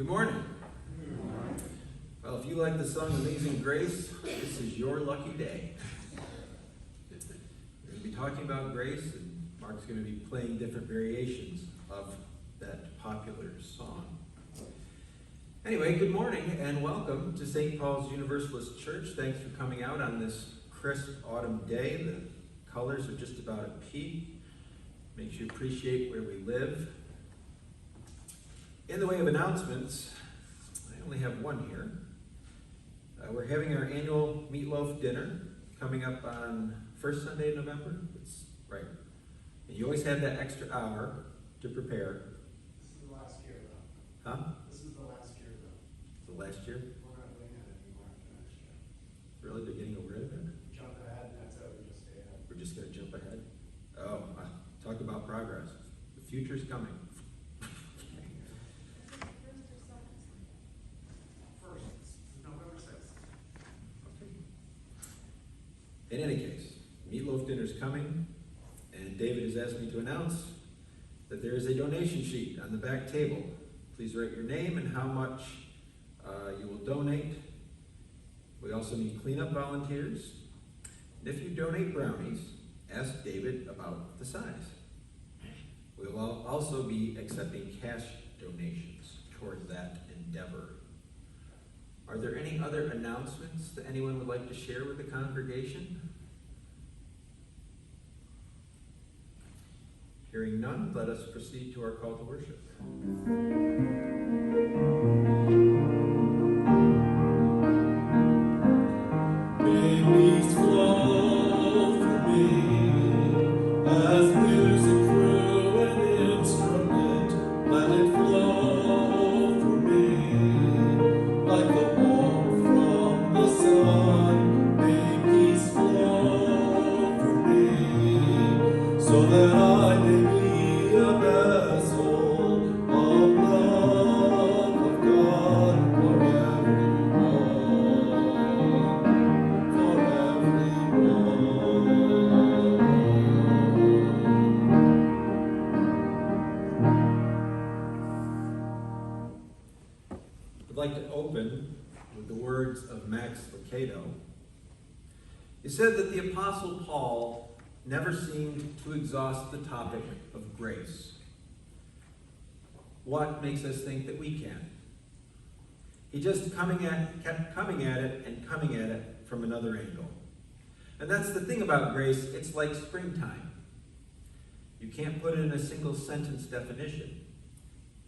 Good morning. Well, if you like the song Amazing Grace, this is your lucky day. We're going to be talking about grace, and Mark's going to be playing different variations of that popular song. Anyway, good morning and welcome to St. Paul's Universalist Church. Thanks for coming out on this crisp autumn day. The colors are just about at peak. Makes you appreciate where we live. In the way of announcements, I only have one here. We're having our annual meatloaf dinner coming up on first Sunday in November. It's right. And you always have that extra hour to prepare. This is the last year, though. Huh? This is the last year, though. The last year? We're not doing that anymore after next year. Really? They're getting rid of it? Jump ahead, and that's it. We just stay ahead. We're just going to jump ahead? Oh, talk about progress. The future's coming. First, it's November 6th. Okay. In any case, meatloaf dinner's coming, and David has asked me to announce that there is a donation sheet on the back table. Please write your name and how much you will donate. We also need cleanup volunteers. And if you donate brownies, ask David about the size. We will also be accepting cash donations toward that endeavor. Are there any other announcements that anyone would like to share with the congregation? Hearing none, let us proceed to our call to worship. May peace flow through me as music through an instrument. Let it flow through me like the warmth from the sun. May peace flow through me so that I may be a vessel of love of God for everyone. I'd like to open with the words of Max Lucado. He said that the Apostle Paul never seemed to exhaust the topic of grace. What makes us think that we can? He just kept coming at it from another angle. And that's the thing about grace, it's like springtime. You can't put it in a single sentence definition,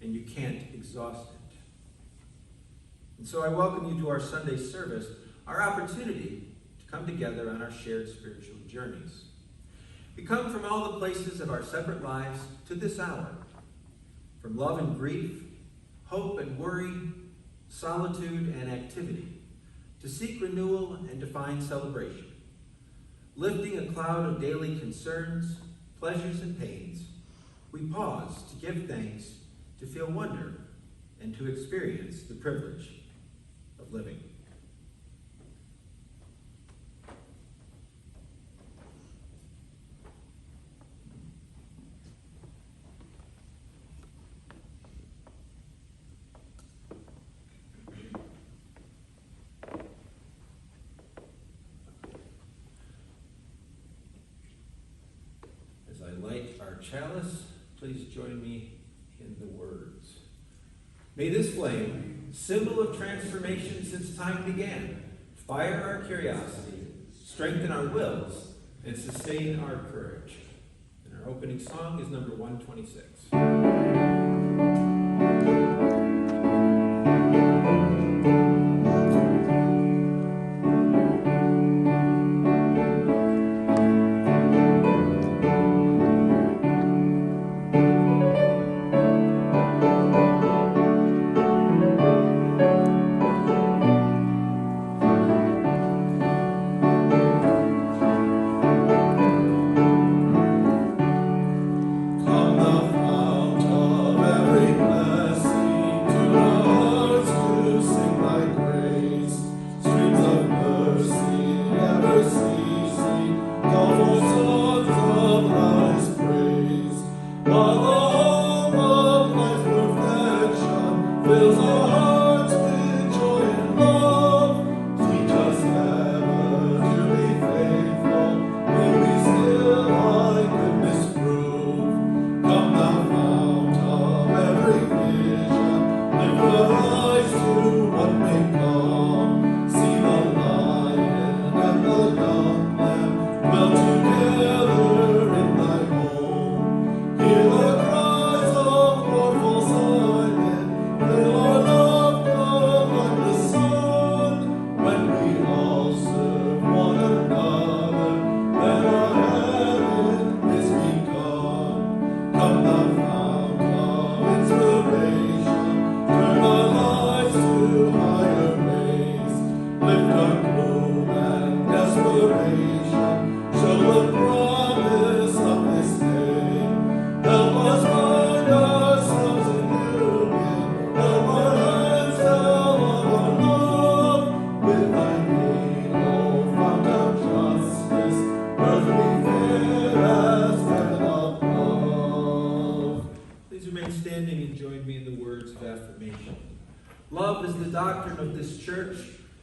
and you can't exhaust it. And so I welcome you to our Sunday service, our opportunity to come together on our shared spiritual journeys. We come from all the places of our separate lives to this hour, from love and grief, hope and worry, solitude and activity, to seek renewal and to find celebration. Lifting a cloud of daily concerns, pleasures and pains, we pause to give thanks, to feel wonder, and to experience the privilege of living. As I light our chalice, please join me in the words. May this flame, symbol of transformation since time began, fire our curiosity, strengthen our wills, and sustain our courage. And our opening song is number 126. Love is the doctrine of this church.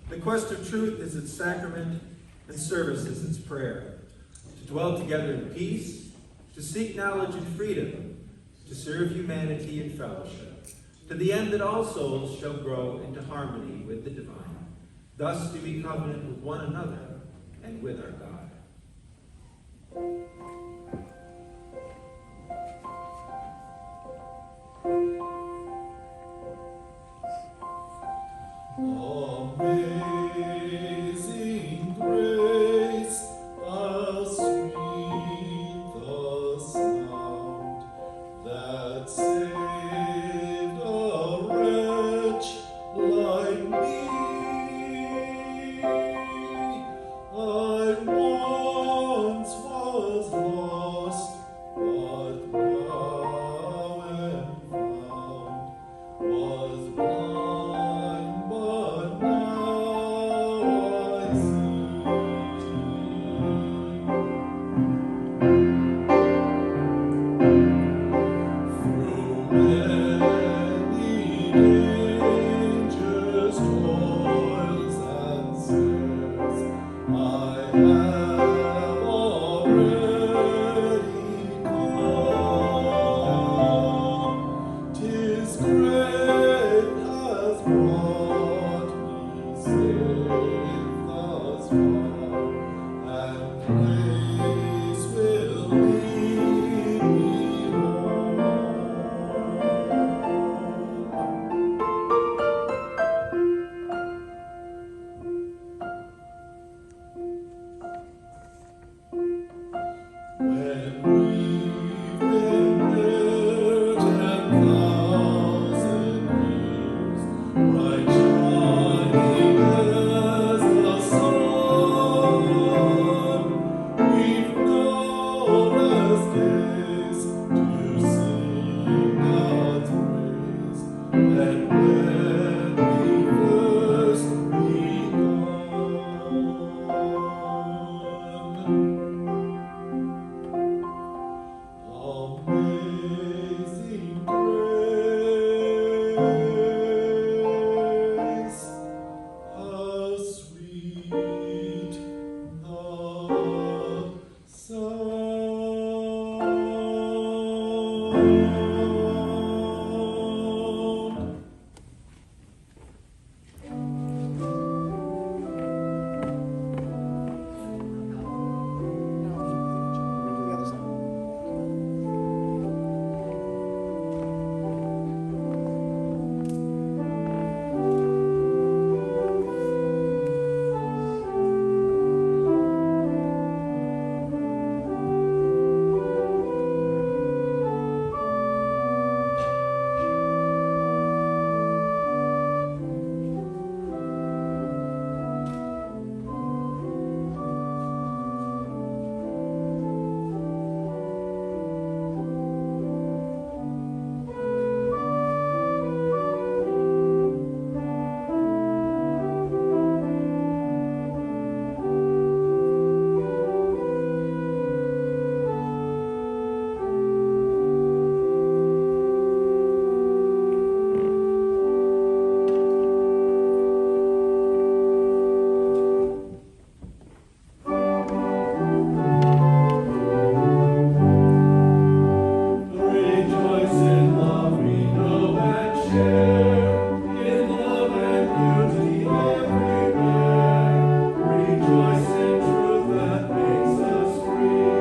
The quest of truth is its sacrament, and service is its prayer. To dwell together in peace, to seek knowledge and freedom, to serve humanity in fellowship, to the end that all souls shall grow into harmony with the divine. Thus do we covenant with one another and with our God. Amazing grace, how sweet the sound that saved a wretch like me. I once was lost, but now am found. Was blind, but now I see. Through many dangers, toils, and snares, I have already come. 'Tis great has brought me safe thus far, and grace will lead me home. When we've been there 10,000 years, bright shining as the sun, we've known as days to sing God's praise, and when we first begun. Amazing grace, how sweet the sound. Rejoice in love we know and share, in love and beauty everywhere. Rejoice in truth that makes us free,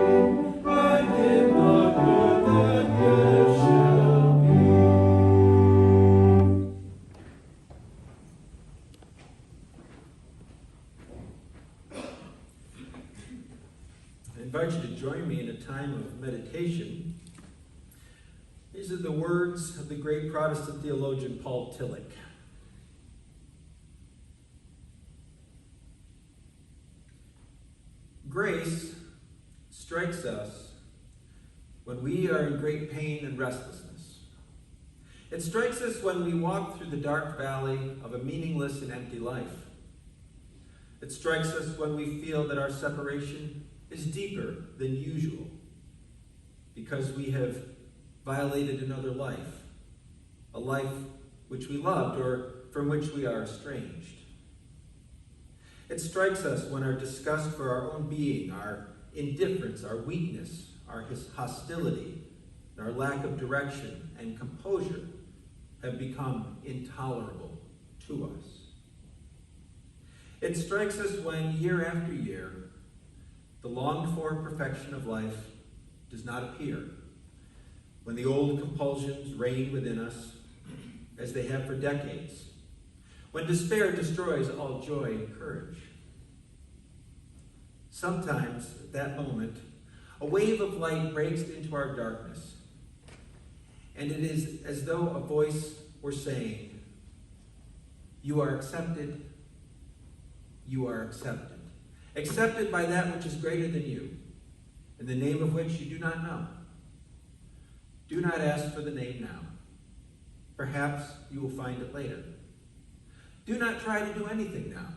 and in the good that yet shall be. I invite you to join me in a time of meditation. These are the words of the great Protestant theologian Paul Tillich. Grace strikes us when we are in great pain and restlessness. It strikes us when we walk through the dark valley of a meaningless and empty life. It strikes us when we feel that our separation is deeper than usual because we have violated another life, a life which we loved or from which we are estranged. It strikes us when our disgust for our own being, our indifference, our weakness, our hostility, and our lack of direction and composure have become intolerable to us. It strikes us when, year after year, the longed-for perfection of life does not appear, when the old compulsions reign within us, as they have for decades, when despair destroys all joy and courage. Sometimes, at that moment, a wave of light breaks into our darkness, and it is as though a voice were saying, "You are accepted, you are accepted. Accepted by that which is greater than you, in the name of which you do not know. Do not ask for the name now. Perhaps you will find it later. Do not try to do anything now.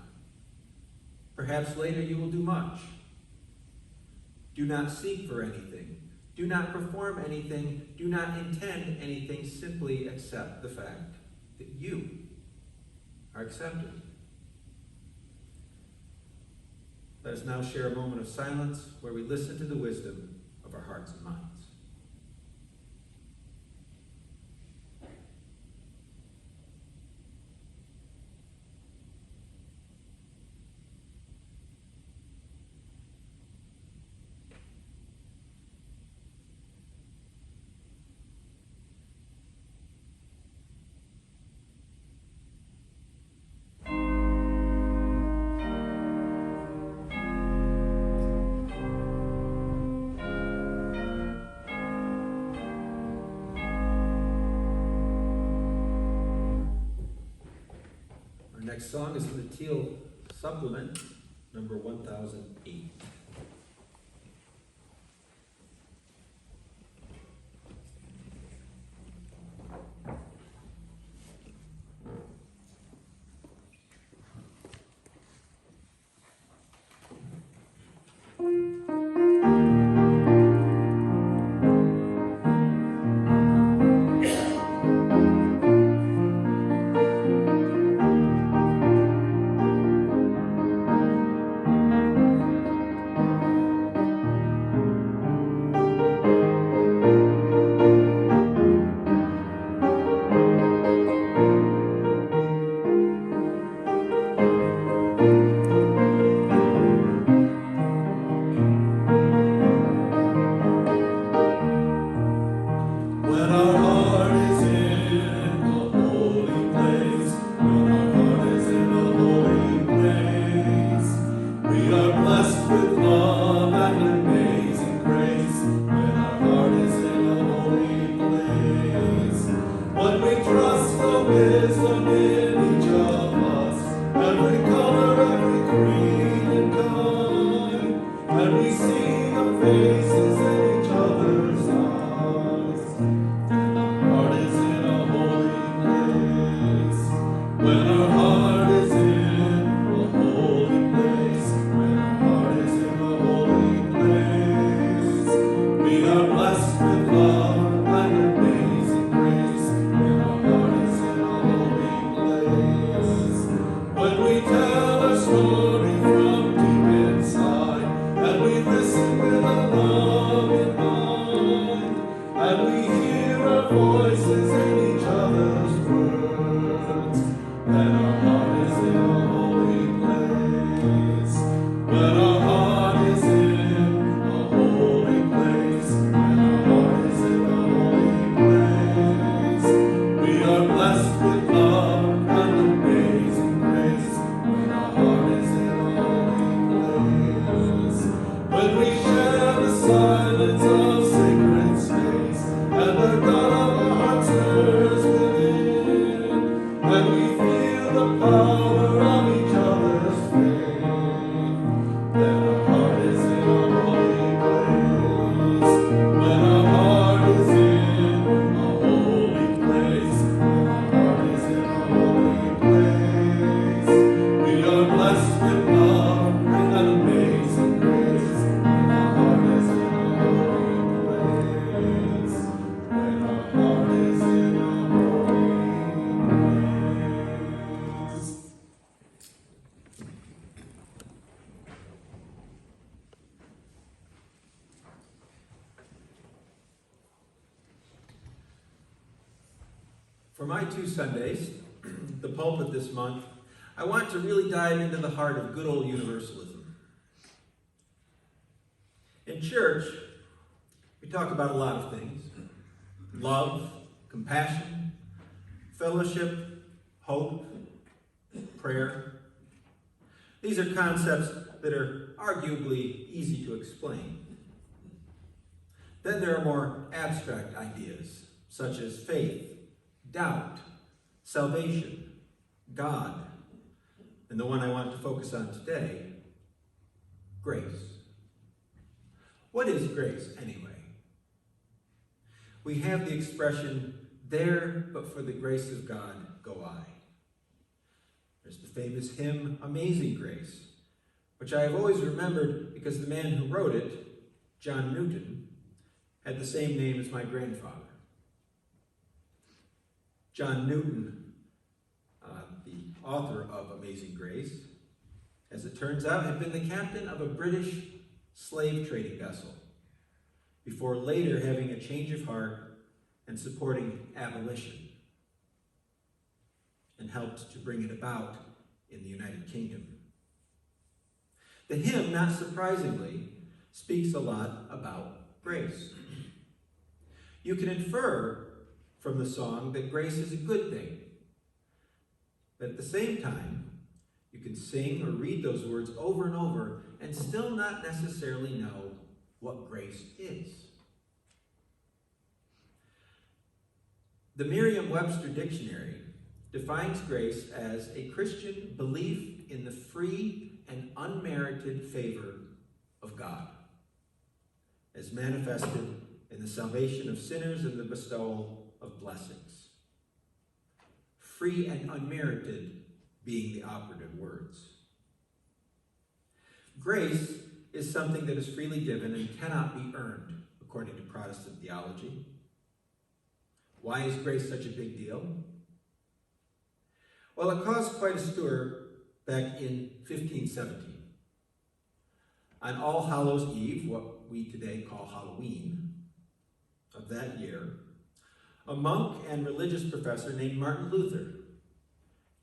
Perhaps later you will do much. Do not seek for anything. Do not perform anything. Do not intend anything. Simply accept the fact that you are accepted." Let us now share a moment of silence where we listen to the wisdom of our hearts and minds. Our next song is from the Teal Supplement, number 1008. For my 2 Sundays, the pulpit this month, I want to really dive into the heart of good old Universalism. In church, we talk about a lot of things: love, compassion, fellowship, hope, prayer. These are concepts that are arguably easy to explain. Then there are more abstract ideas, such as faith, doubt, salvation, God, and the one I want to focus on today, grace. What is grace, anyway? We have the expression, "There, but for the grace of God, go I." There's the famous hymn, "Amazing Grace," which I have always remembered because the man who wrote it, John Newton, had the same name as my grandfather. John Newton, the author of Amazing Grace, as it turns out, had been the captain of a British slave trading vessel before later having a change of heart and supporting abolition, and helped to bring it about in the United Kingdom. The hymn, not surprisingly, speaks a lot about grace. You can infer from the song that grace is a good thing. But at the same time, you can sing or read those words over and over and still not necessarily know what grace is. The Merriam-Webster Dictionary defines grace as a Christian belief in the free and unmerited favor of God, as manifested in the salvation of sinners and the bestowal of blessings. Free and unmerited being the operative words. Grace is something that is freely given and cannot be earned, according to Protestant theology. Why is grace such a big deal? Well, it caused quite a stir back in 1517. On All Hallows Eve, what we today call Halloween, of that year, a monk and religious professor named Martin Luther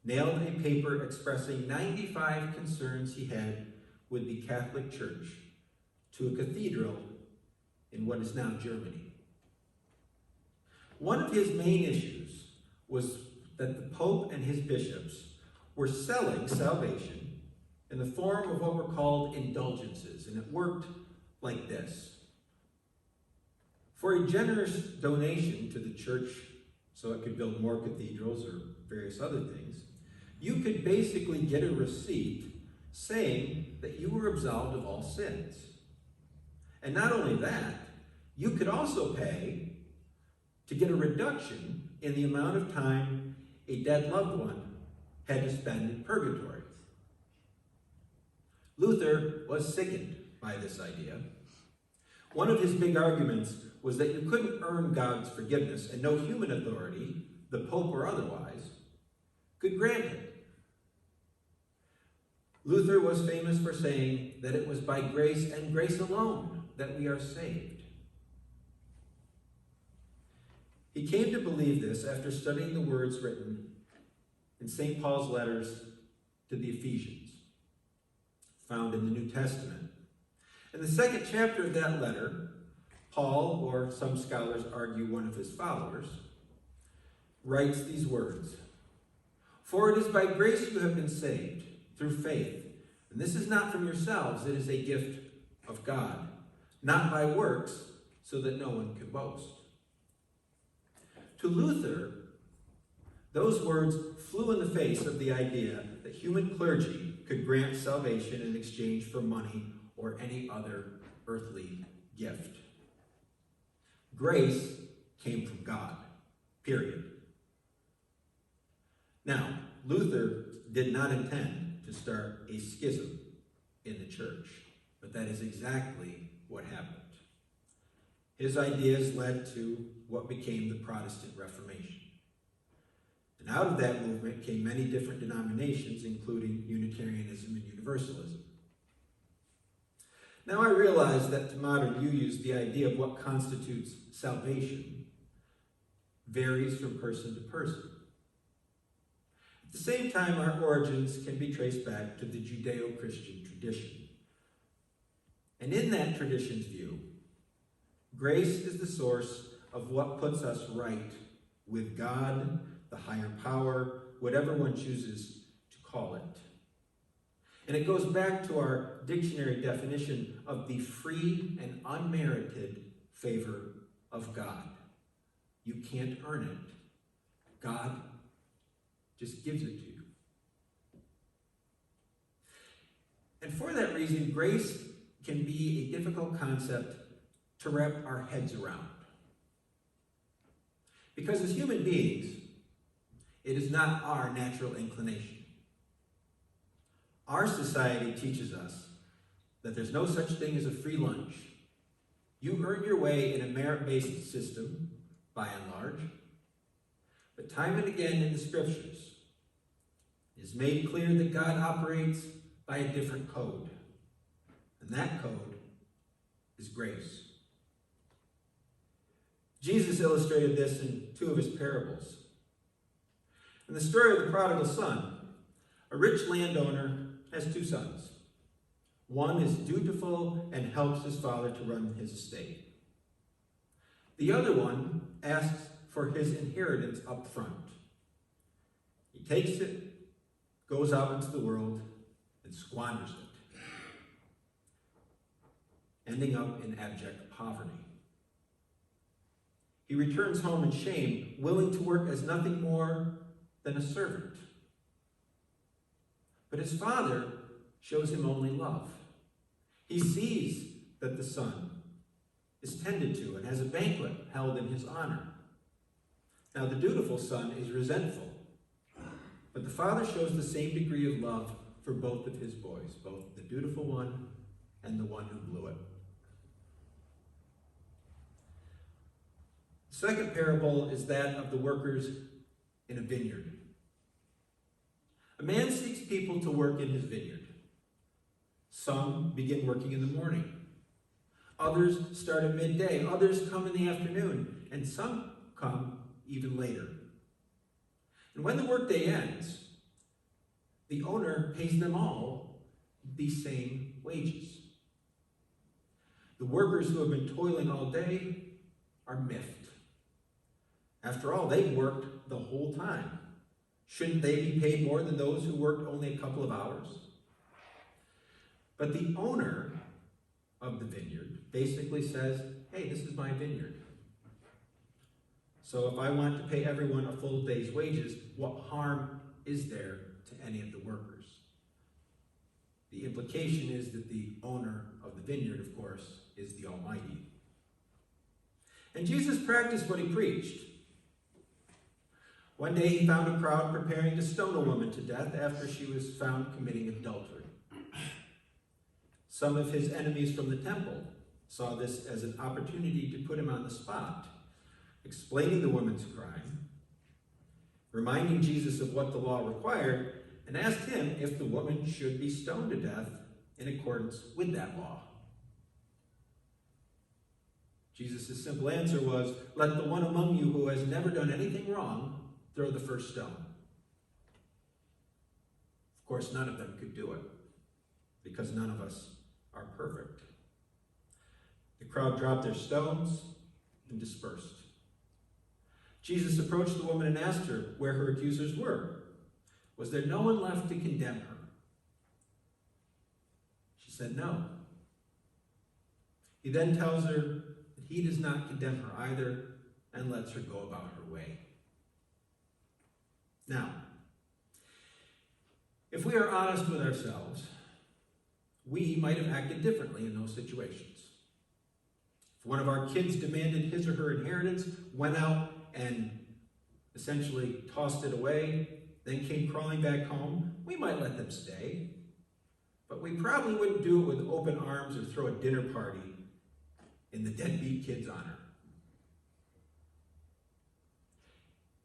nailed a paper expressing 95 concerns he had with the Catholic Church to a cathedral in what is now Germany. One of his main issues was that the Pope and his bishops were selling salvation in the form of what were called indulgences, and it worked like this. For a generous donation to the church so it could build more cathedrals or various other things, you could basically get a receipt saying that you were absolved of all sins. And not only that, you could also pay to get a reduction in the amount of time a dead loved one had to spend in purgatory. Luther was sickened by this idea. One of his big arguments was that you couldn't earn God's forgiveness, and no human authority, the Pope or otherwise, could grant it. Luther was famous for saying that it was by grace and grace alone that we are saved. He came to believe this after studying the words written in St. Paul's letters to the Ephesians, found in the New Testament. In the second chapter of that letter, Paul, or some scholars argue one of his followers, writes these words: "For it is by grace you have been saved, through faith. And this is not from yourselves, it is a gift of God, not by works, so that no one can boast." To Luther, those words flew in the face of the idea that human clergy could grant salvation in exchange for money or any other earthly gift. Grace came from God, period. Now, Luther did not intend to start a schism in the church, but that is exactly what happened. His ideas led to what became the Protestant Reformation. And out of that movement came many different denominations, including Unitarianism and Universalism. Now I realize that to modern use, the idea of what constitutes salvation varies from person to person. At the same time, our origins can be traced back to the Judeo-Christian tradition. And in that tradition's view, grace is the source of what puts us right with God, the higher power, whatever one chooses to call it. And it goes back to our dictionary definition of the free and unmerited favor of God. You can't earn it. God just gives it to you. And for that reason, grace can be a difficult concept to wrap our heads around. Because as human beings, it is not our natural inclination. Our society teaches us that there's no such thing as a free lunch. You earn your way in a merit-based system, by and large. But time and again in the scriptures, it is made clear that God operates by a different code. And that code is grace. Jesus illustrated this in two of his parables. In the story of the prodigal son, a rich landowner has two sons. One is dutiful and helps his father to run his estate. The other one asks for his inheritance up front. He takes it, goes out into the world, and squanders it, ending up in abject poverty. He returns home in shame, willing to work as nothing more than a servant. But his father shows him only love. He sees that the son is tended to and has a banquet held in his honor. Now the dutiful son is resentful, but the father shows the same degree of love for both of his boys, both the dutiful one and the one who blew it. The second parable is that of the workers in a vineyard. A man seeks people to work in his vineyard. Some begin working in the morning. Others start at midday. Others come in the afternoon. And some come even later. And when the workday ends, the owner pays them all the same wages. The workers who have been toiling all day are miffed. After all, they've worked the whole time. Shouldn't they be paid more than those who worked only a couple of hours? But the owner of the vineyard basically says, hey, this is my vineyard. So if I want to pay everyone a full day's wages, what harm is there to any of the workers? The implication is that the owner of the vineyard, of course, is the Almighty. And Jesus practiced what he preached. One day he found a crowd preparing to stone a woman to death after she was found committing adultery. Some of his enemies from the temple saw this as an opportunity to put him on the spot, explaining the woman's crime, reminding Jesus of what the law required, and asked him if the woman should be stoned to death in accordance with that law. Jesus' simple answer was, let the one among you who has never done anything wrong throw the first stone. Of course, none of them could do it, because none of us are perfect. The crowd dropped their stones and dispersed. Jesus approached the woman and asked her where her accusers were. Was there no one left to condemn her? She said no. He then tells her that he does not condemn her either and lets her go about her way. Now, if we are honest with ourselves, we might have acted differently in those situations. If one of our kids demanded his or her inheritance, went out and essentially tossed it away, then came crawling back home, we might let them stay. But we probably wouldn't do it with open arms or throw a dinner party in the deadbeat kid's honor.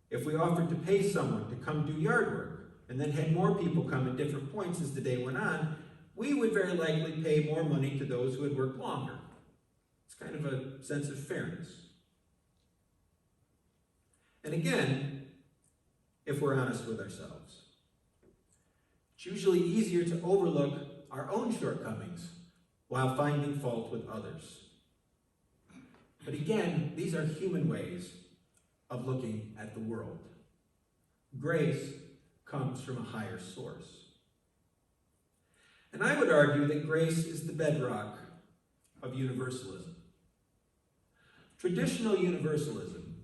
If we offered to pay someone to come do yard work and then had more people come at different points as the day went on, we would very likely pay more money to those who had worked longer. It's kind of a sense of fairness. And again, if we're honest with ourselves, It's usually easier to overlook our own shortcomings while finding fault with others. But again, these are human ways of looking at the world. Grace comes from a higher source. And I would argue that grace is the bedrock of universalism. Traditional universalism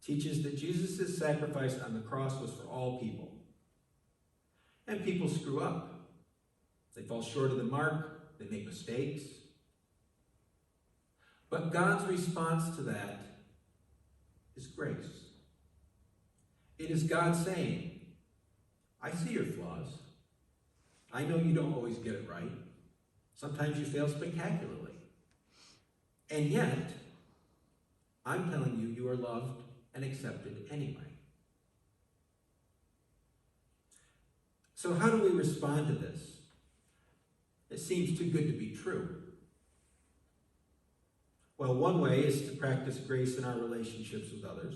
teaches that Jesus' sacrifice on the cross was for all people. And people screw up. They fall short of the mark. They make mistakes. But God's response to that is grace. It is God saying, I see your flaws. I know you don't always get it right. Sometimes you fail spectacularly. And yet, I'm telling you, you are loved and accepted anyway. So how do we respond to this? It seems too good to be true. Well, one way is to practice grace in our relationships with others.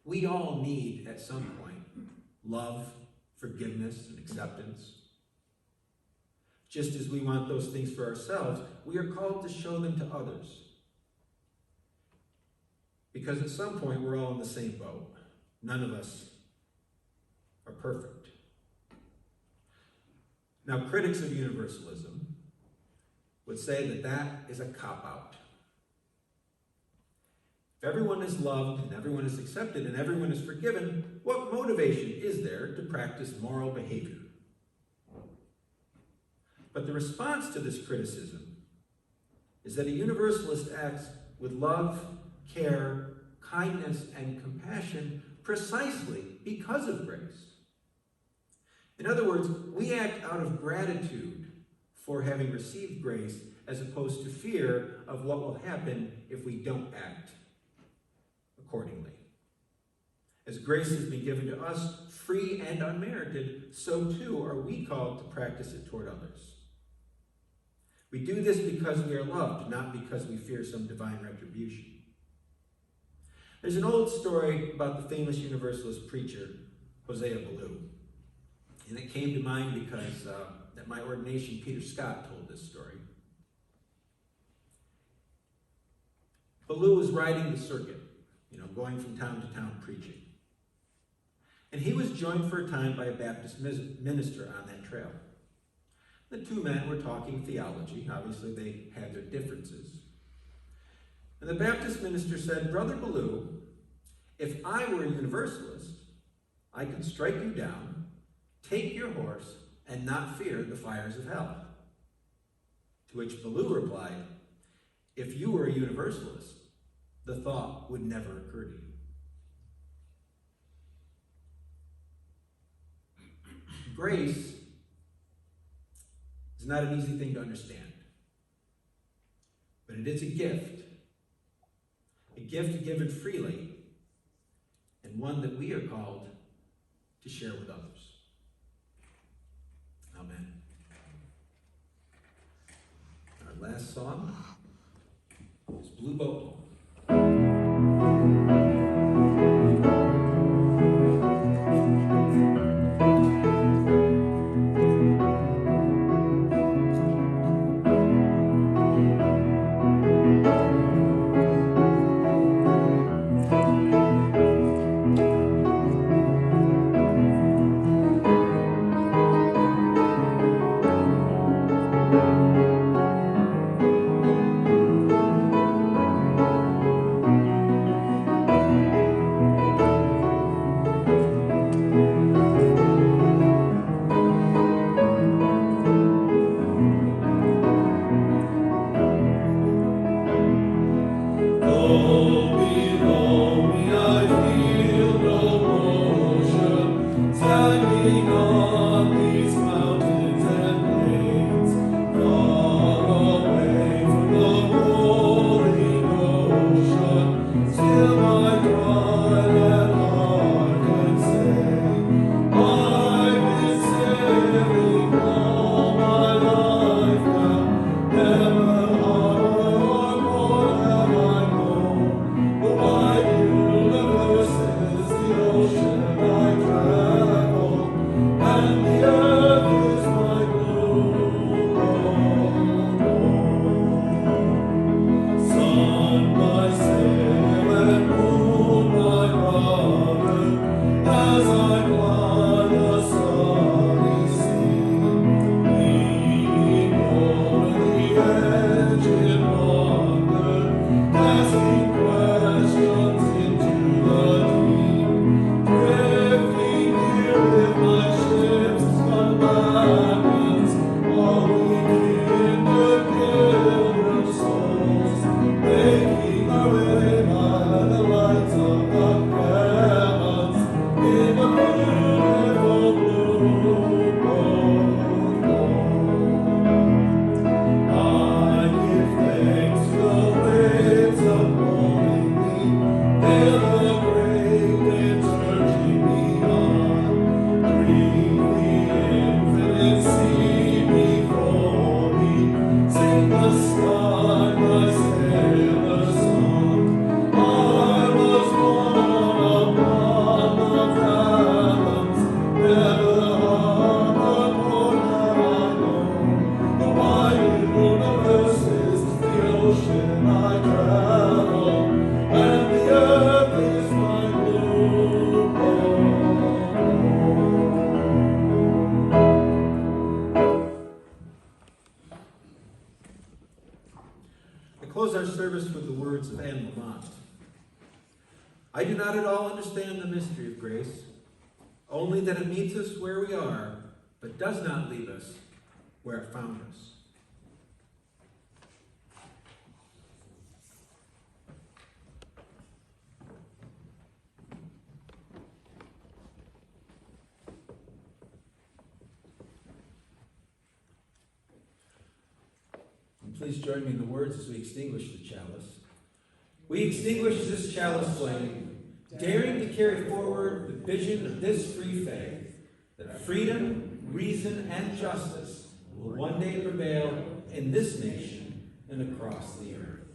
We all need, at some point, love, forgiveness, and acceptance. Just as we want those things for ourselves, we are called to show them to others. Because at some point, we're all in the same boat. None of us are perfect. Now, critics of universalism would say that that is a cop-out. If everyone is loved and everyone is accepted and everyone is forgiven, what motivation is there to practice moral behavior? But the response to this criticism is that a universalist acts with love, care, kindness, and compassion precisely because of grace. In other words, we act out of gratitude for having received grace as opposed to fear of what will happen if we don't act accordingly. As grace has been given to us, free and unmerited, so too are we called to practice it toward others. We do this because we are loved, not because we fear some divine retribution. There's an old story about the famous Universalist preacher, Hosea Ballou. And it came to mind because at my ordination, Peter Scott told this story. Ballou was riding the circuit, going from town to town preaching. And he was joined for a time by a Baptist minister on that trail. The two men were talking theology. Obviously, they had their differences. And the Baptist minister said, Brother Ballou, if I were a Universalist, I could strike you down, take your horse, and not fear the fires of hell. To which Ballou replied, if you were a Universalist, the thought would never occur to you. Grace is not an easy thing to understand, but it is a gift given freely, and one that we are called to share with others. Amen. Our last song is Blue Boat Home. close our service with the words of Anne Lamott. I do not at all understand the mystery of grace, only that it meets us where we are, but does not leave us where it found us. Please join me in the words as we extinguish the chalice. We extinguish this chalice flame, daring to carry forward the vision of this free faith, that freedom, reason, and justice will one day prevail in this nation and across the earth.